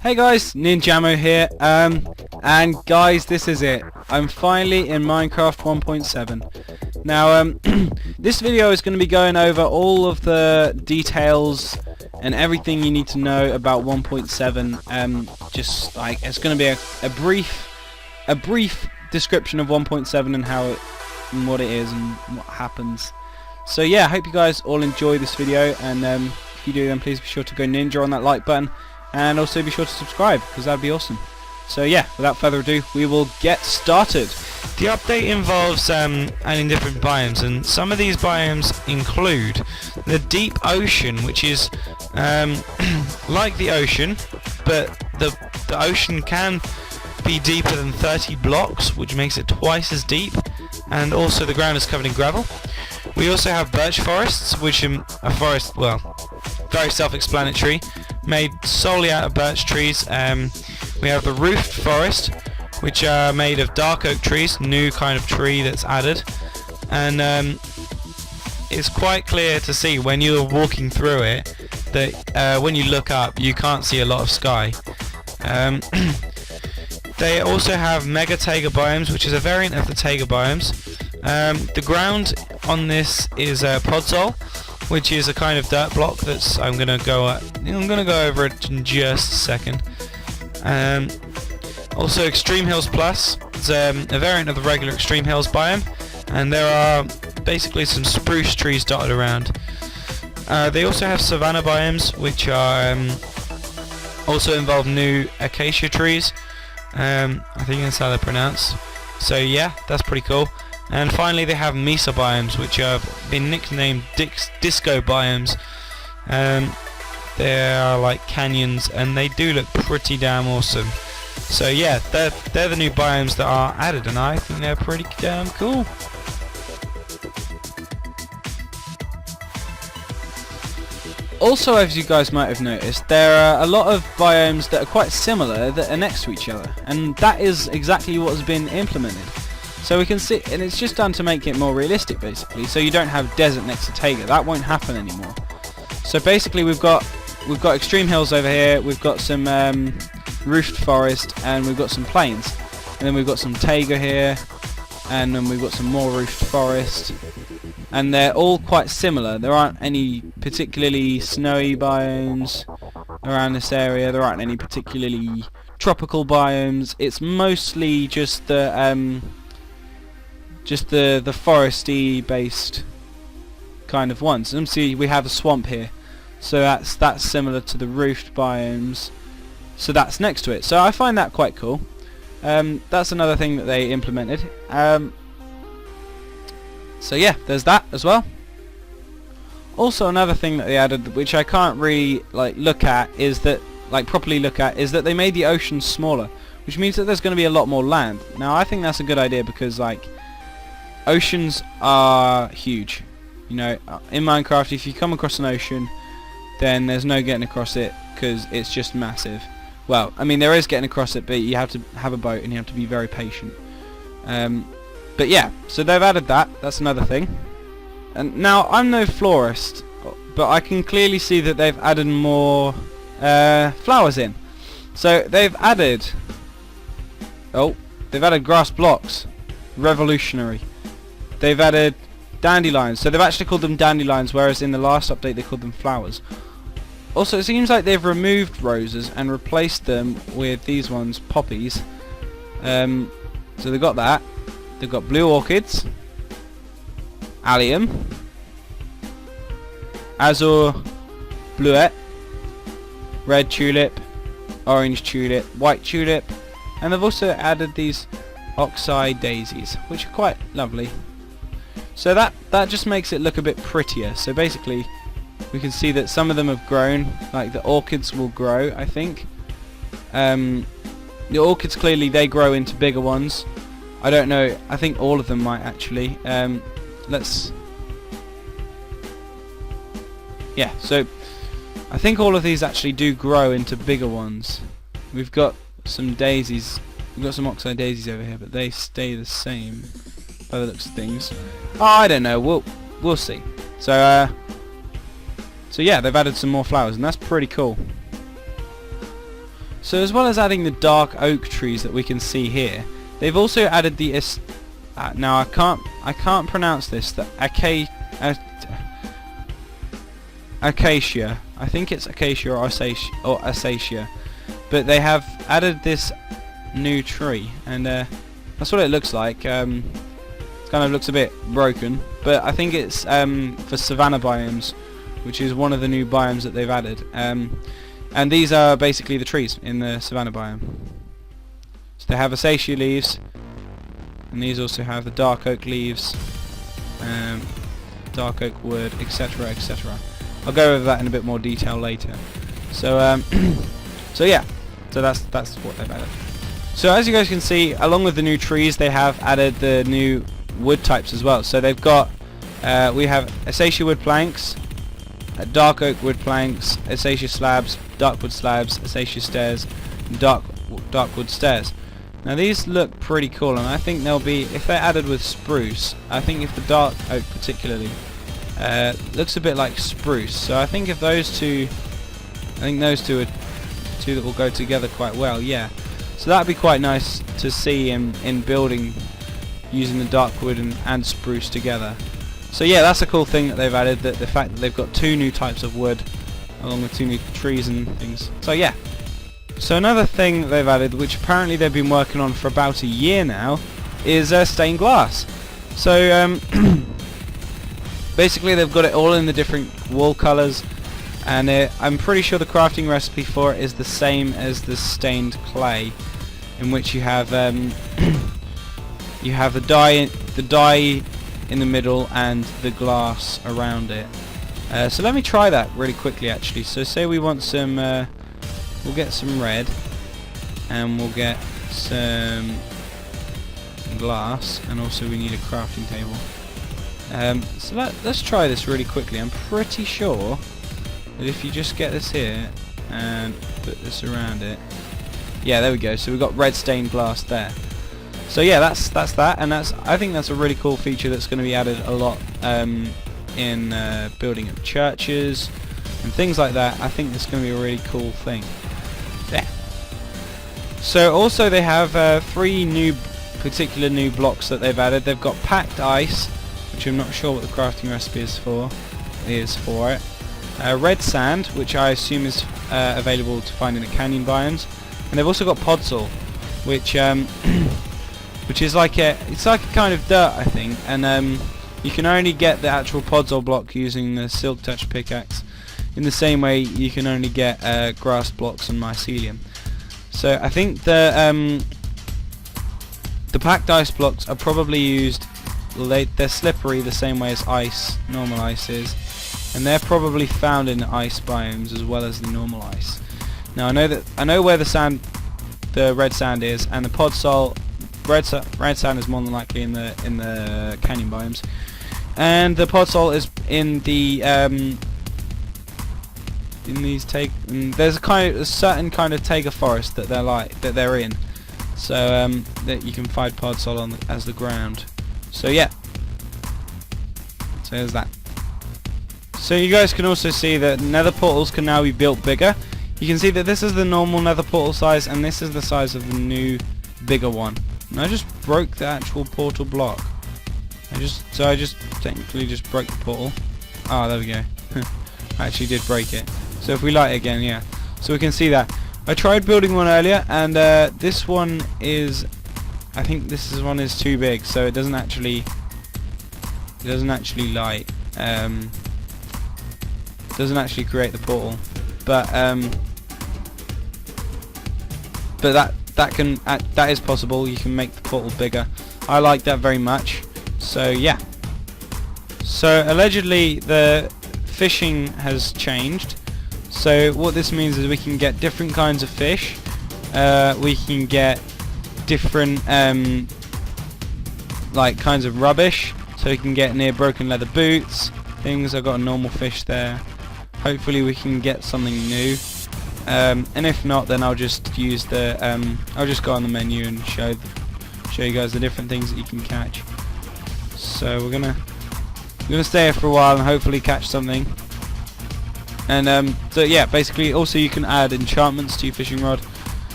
Hey guys, NinJamo here, and guys, this is it. I'm finally in Minecraft 1.7. Now, this video is going to be going over all of the details and everything you need to know about 1.7. Just like it's going to be a brief description of 1.7 and how it, and what it is and what happens. So yeah, I hope you guys all enjoy this video, and if you do, then please be sure to go ninja on that like button. And also be sure to subscribe, because that would be awesome. So yeah, without further ado, we will get started. The update involves adding different biomes, and some of these biomes include the deep ocean, which is like the ocean, but the ocean can be deeper than 30 blocks, which makes it twice as deep, and also the ground is covered in gravel. We also have birch forests, which are a forest, well, very self-explanatory, made solely out of birch trees. We have the roofed forest, which are made of dark oak trees, new kind of tree that's added, and it's quite clear to see when you're walking through it that when you look up you can't see a lot of sky. They also have mega taiga biomes, which is a variant of the taiga biomes. The ground on this is podzol, which is a kind of dirt block that's I'm gonna go over it in just a second. Also Extreme Hills Plus, it's a variant of the regular Extreme Hills biome, and there are basically some spruce trees dotted around. They also have savanna biomes, which are also involve new acacia trees. I think that's how they're pronounced. So yeah, that's pretty cool. And finally they have mesa biomes, which have been nicknamed disco biomes. They are like canyons, and they do look pretty damn awesome. So yeah, they're the new biomes that are added, and I think they're pretty damn cool. Also, as you guys might have noticed, there are a lot of biomes that are quite similar that are next to each other, and that is exactly what has been implemented. So we can see, and it's just done to make it more realistic, basically. So you don't have desert next to taiga. That won't happen anymore. So basically, we've got extreme hills over here. We've got some roofed forest, and we've got some plains, and then we've got some taiga here, and then we've got some more roofed forest, and they're all quite similar. There aren't any particularly snowy biomes around this area. There aren't any particularly tropical biomes. It's mostly just the foresty based kind of ones. And see, we have a swamp here, so that's similar to the roofed biomes, so that's next to it. So I find that quite cool. That's another thing that they implemented. So yeah, there's that as well. Also, another thing that they added, which I can't really properly look at, is that they made the ocean smaller, which means that there's going to be a lot more land. Now I think that's a good idea, because oceans are huge. You know, in Minecraft, if you come across an ocean, then there's no getting across it, because it's just massive. Well, I mean, there is getting across it, but you have to have a boat and you have to be very patient. But yeah, so they've added that. That's another thing. And now, I'm no florist, but I can clearly see that they've added more flowers in. So they've added grass blocks. Revolutionary. They've added dandelions, so they've actually called them dandelions, whereas in the last update they called them flowers. Also, it seems like they've removed roses and replaced them with these ones, poppies. So they've got that. They've got blue orchids, allium, azure bluet, red tulip, orange tulip, white tulip, and they've also added these oxeye daisies, which are quite lovely. So that just makes it look a bit prettier. So basically, we can see that some of them have grown, like the orchids will grow, I think. The orchids, clearly they grow into bigger ones. I don't know, I think all of them might actually. Yeah, so I think all of these actually do grow into bigger ones. We've got some daisies. We've got some oxeye daisies over here, but they stay the same by the looks of things. Oh, I don't know. We'll see. So yeah, they've added some more flowers, and that's pretty cool. So as well as adding the dark oak trees that we can see here, they've also added the now I can't pronounce this, the acacia. I think it's acacia or acacia, but they have added this new tree, and that's what it looks like. It kind of looks a bit broken, but I think it's for savanna biomes, which is one of the new biomes that they've added. And these are basically the trees in the savanna biome. So they have acacia leaves, and these also have the dark oak leaves, dark oak wood, etc., etc. I'll go over that in a bit more detail later. So so yeah, so that's what they've added. So as you guys can see, along with the new trees, they have added the new wood types as well. So they've got we have acacia wood planks, dark oak wood planks, acacia slabs, dark wood slabs, acacia stairs, and dark wood stairs. Now these look pretty cool, and I think they'll be, if they're added with spruce, I think if the dark oak particularly looks a bit like spruce, so I think if those two, I think those two are two that will go together quite well. Yeah, so that'd be quite nice to see in building using the dark wood and spruce together. So yeah, that's a cool thing that they've added, that the fact that they've got two new types of wood along with two new trees and things. So yeah. So another thing that they've added, which apparently they've been working on for about a year now, is stained glass. So basically they've got it all in the different wall colours, and I'm pretty sure the crafting recipe for it is the same as the stained clay, in which you have you have the dye in the middle and the glass around it. So let me try that really quickly actually. So say we want some, we'll get some red, and we'll get some glass, and also we need a crafting table. So let's try this really quickly. I'm pretty sure that if you just get this here and put this around it, yeah, there we go. So we've got red stained glass there. So yeah, that's that, and I think that's a really cool feature that's going to be added a lot in building of churches and things like that. I think it's going to be a really cool thing. Yeah. So also they have three particular new blocks that they've added. They've got packed ice, which I'm not sure what the crafting recipe is for it. Red sand, which I assume is available to find in the canyon biomes, and they've also got podzol, which which is like it's like a kind of dirt, I think, and you can only get the actual podzol block using the silk touch pickaxe, in the same way you can only get grass blocks and mycelium. So I think the packed ice blocks are probably used, they're slippery the same way as ice, normal ice is, and they're probably found in the ice biomes as well as the normal ice. Now I know where the red sand is, and the podzol, red sand is more than likely in the canyon biomes, and the podzol is in the there's a certain kind of taiga forest that they're in, so that you can find podzol on as the ground. So yeah, so there's that. So you guys can also see that nether portals can now be built bigger. You can see that this is the normal nether portal size, and this is the size of the new bigger one. And I just broke the actual portal block. I just technically just broke the portal. Ah, there we go. I actually did break it. So if we light it again, yeah. So we can see that. I tried building one earlier, and this one is, I think one is too big, so it doesn't actually light. Doesn't actually create the portal, but that is possible. You can make the portal bigger. I like that very much. So yeah. So allegedly the fishing has changed. So what this means is we can get different kinds of fish. We can get different like kinds of rubbish. So we can get near broken leather boots, things. I've got a normal fish there. Hopefully we can get something new. And if not, then I'll just use the I'll just go on the menu and show you guys the different things that you can catch. So we're gonna stay here for a while and hopefully catch something. And so yeah, basically also you can add enchantments to your fishing rod.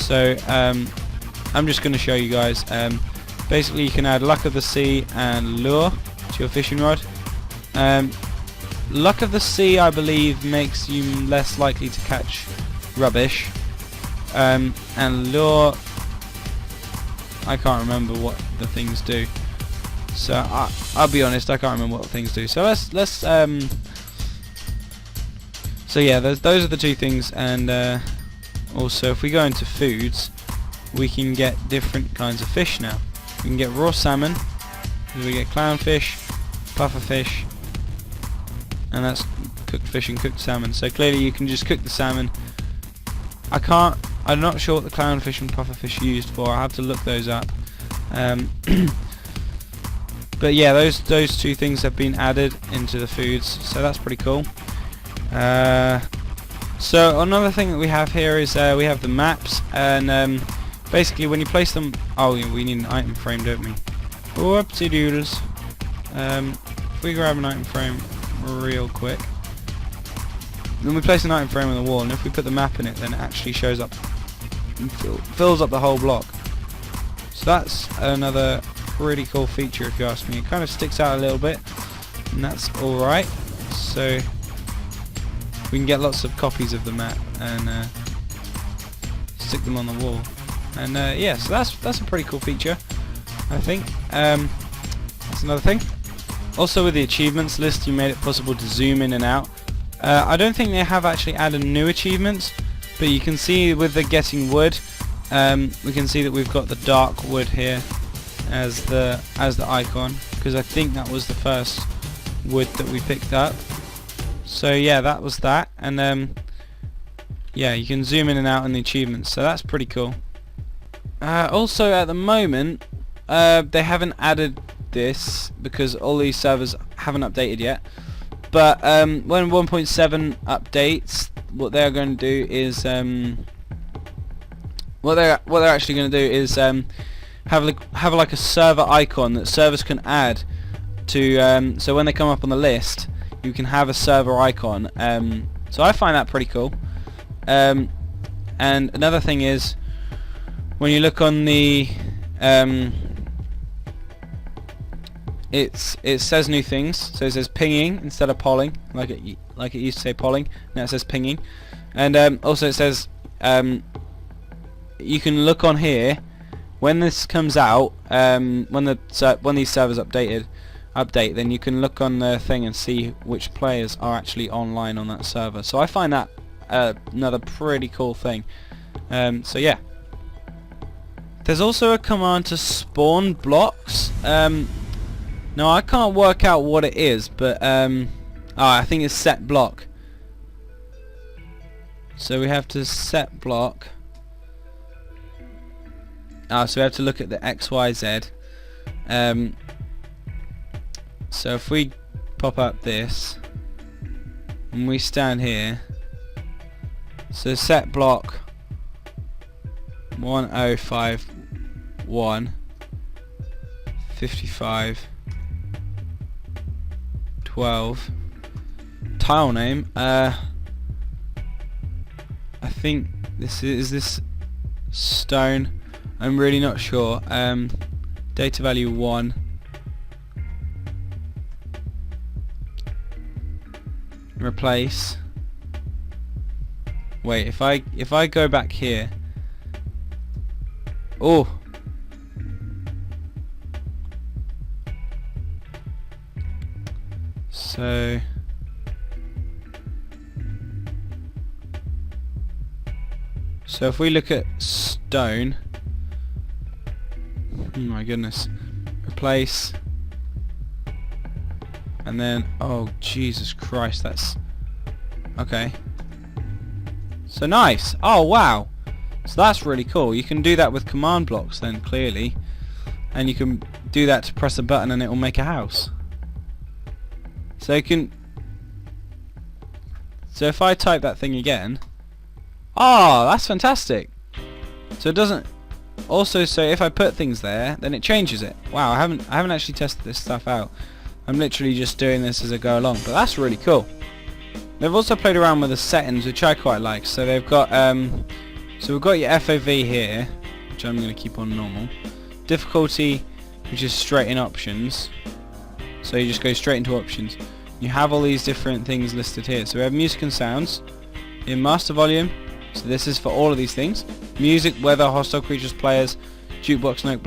So I'm just going to show you guys. Basically, you can add Luck of the Sea and Lure to your fishing rod. Luck of the Sea, I believe, makes you less likely to catch rubbish. And Lure, I can't remember what the things do. So I'll be honest, I can't remember what the things do. So let's so yeah, those are the two things. And also, if we go into foods, we can get different kinds of fish now. We can get raw salmon, we get clownfish, pufferfish, and that's cooked fish and cooked salmon. So clearly you can just cook the salmon. I'm not sure what the clownfish and pufferfish are used for. I'll have to look those up. But yeah, those two things have been added into the foods, so that's pretty cool. So another thing that we have here is we have the maps, and basically when you place them, oh yeah, we need an item frame, don't we? Whoopsie doodles. If we grab an item frame real quick, then we place an item frame on the wall, and if we put the map in it, then it actually shows up and fills up the whole block. So that's another pretty cool feature, if you ask me. It kind of sticks out a little bit, and that's alright. So we can get lots of copies of the map and stick them on the wall. And yeah, so that's a pretty cool feature, I think. That's another thing. Also, with the achievements list, you made it possible to zoom in and out. I don't think they have actually added new achievements, but you can see with the getting wood, we can see that we've got the dark wood here as the icon, because I think that was the first wood that we picked up. So yeah, that was that. And yeah, you can zoom in and out on the achievements, so that's pretty cool. Also, at the moment, they haven't added this because all these servers haven't updated yet. But when 1.7 updates, what they're going to do is what they're actually going to do is have like a server icon that servers can add to. So when they come up on the list, you can have a server icon. So I find that pretty cool. And another thing is, when you look on the it says new things. So it says pinging instead of polling, like it used to say polling. Now it says pinging. And also it says you can look on here when this comes out, when these servers update, then you can look on the thing and see which players are actually online on that server. So I find that another pretty cool thing. So yeah. There's also a command to spawn blocks. Now I can't work out what it is, but I think it's set block. So we have to set block. So we have to look at the X, Y, Z. So if we pop up this and we stand here, so set block 1051 55 12 tile name. I think this is stone. I'm really not sure. Data value 1. Replace. Wait, if I go back here. Oh. So if we look at stone, oh my goodness, replace, and then, oh Jesus Christ, that's okay. So nice. Oh wow. So that's really cool. You can do that with command blocks then, clearly, and you can do that to press a button and it will make a house. So you can. So if I type that thing again, oh, that's fantastic. So it doesn't. Also, so if I put things there, then it changes it. Wow, I haven't actually tested this stuff out. I'm literally just doing this as I go along, but that's really cool. They've also played around with the settings, which I quite like. So they've got So we've got your FOV here, which I'm going to keep on normal. Difficulty, which is straight in options. So you just go straight into options. You have all these different things listed here. So we have music and sounds. In master volume, so this is for all of these things. Music, weather, hostile creatures, players, jukebox, note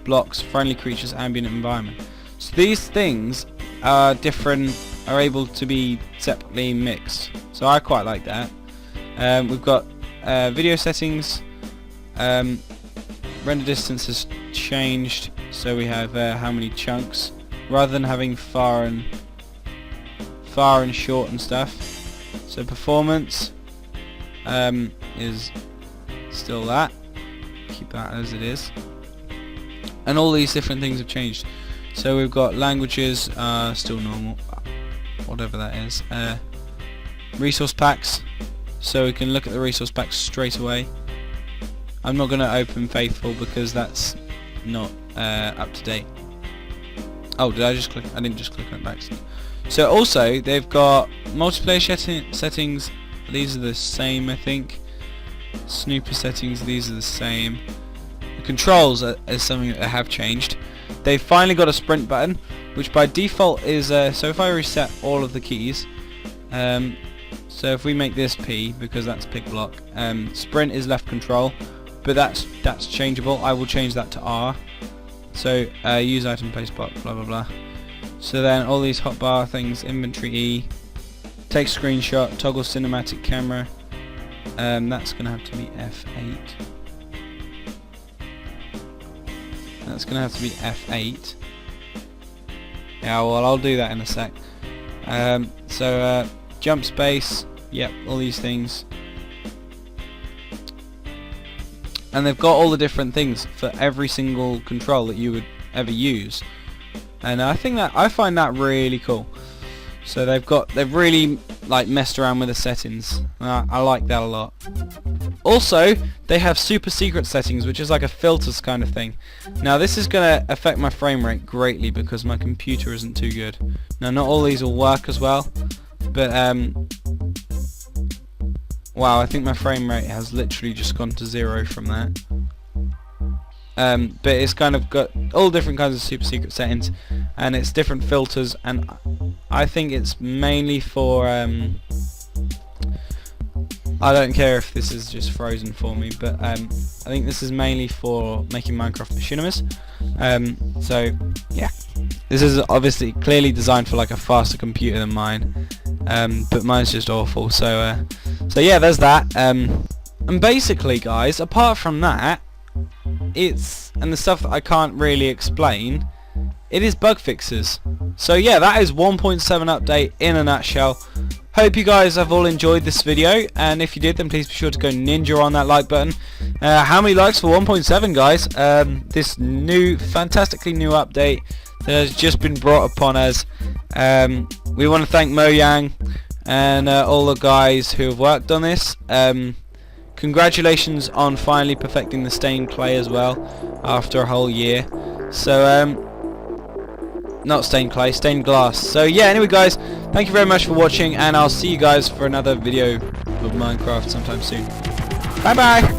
blocks, friendly creatures, ambient environment. So these things are different, are able to be separately mixed. So I quite like that. We've got video settings. Render distance has changed, so we have how many chunks, rather than having far and short and stuff. So performance is still that. Keep that as it is. And all these different things have changed. So we've got languages, still normal, whatever that is. Resource packs, so we can look at the resource packs straight away. I'm not going to open Faithful because that's not up to date. Oh, did I just click? I didn't just click on it back. So also they've got multiplayer settings. These are the same, I think. Snooper settings, these are the same. The controls is something that have changed. They've finally got a sprint button, which by default is so if I reset all of the keys, so if we make this P because that's pick block, sprint is left control, but that's changeable. I will change that to R. So use item place block, blah blah blah. So then all these hotbar things, inventory E, take screenshot, toggle cinematic camera, that's going to have to be F8. That's going to have to be F8. Yeah, well I'll do that in a sec. So jump space, yep, all these things. And they've got all the different things for every single control that you would ever use. And I find that really cool. So they've really like messed around with the settings. I like that a lot. Also, they have super secret settings, which is like a filters kind of thing. Now this is going to affect my frame rate greatly because my computer isn't too good. Now not all these will work as well, but wow, I think my frame rate has literally just gone to 0 from that. But it's kind of got all different kinds of super secret settings, and it's different filters, and I think it's mainly for I don't care if this is just frozen for me, but I think this is mainly for making Minecraft machinimas. So yeah, this is obviously clearly designed for like a faster computer than mine, but mine's just awful. So yeah, there's that. And basically, guys, apart from that, and the stuff that I can't really explain, it is bug fixes. So yeah, that is 1.7 update in a nutshell. Hope you guys have all enjoyed this video, and if you did, then please be sure to go ninja on that like button. How many likes for 1.7, guys? This fantastically new update that has just been brought upon us. We want to thank Mojang and all the guys who have worked on this. Congratulations on finally perfecting the stained clay as well after a whole year. So not stained clay, stained glass. So yeah, anyway guys, thank you very much for watching, and I'll see you guys for another video of Minecraft sometime soon. Bye bye!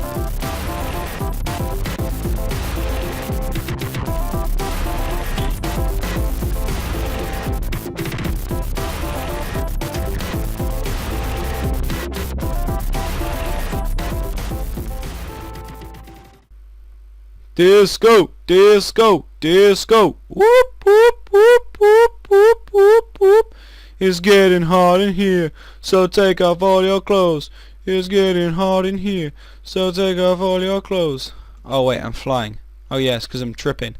Disco, disco, disco. Whoop, whoop, whoop, whoop, whoop, whoop, whoop. It's getting hot in here, so take off all your clothes. It's getting hot in here, so take off all your clothes. Oh wait, I'm flying. Oh yes, because I'm tripping.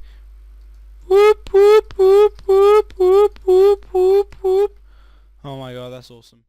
Whoop, whoop, whoop, whoop, whoop, whoop, whoop, whoop. Oh my god, that's awesome.